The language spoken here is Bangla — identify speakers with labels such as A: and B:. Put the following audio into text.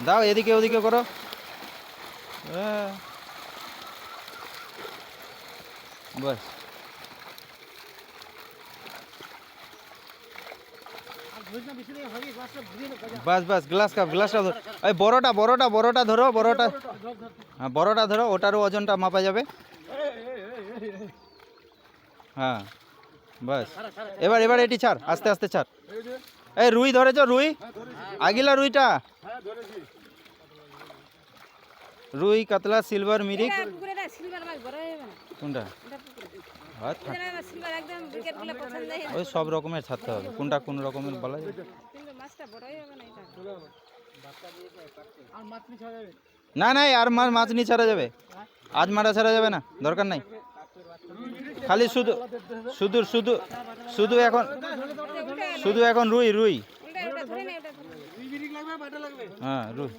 A: দাও এদিকে ওদিকে করো। হ্যাঁ বাস বাস বাস গ্লাসটা ধরো। এই বড়টা ধরো, বড়টা। হ্যাঁ বড়টা ধরো, ওটারও ওজনটা মাপা যাবে। হ্যাঁ বাস এবার এটি ছাড়, আস্তে আস্তে ছাড়। এই রুই ধরেছ? রুই আগিলা রুইটা, রুই কাতলা সিলভার মিরিক কোনটা? ওই সব রকমের ছাড়তে হবে, কোনটা কোন রকমের বলা যায়? না না আর মাছ নিয়ে ছাড়া যাবে, আজ মারা ছাড়া যাবে না, দরকার নাই। খালি শুধু শুধু শুধু শুধু এখন শুধু এখন রুই রুই। হ্যাঁ রুই।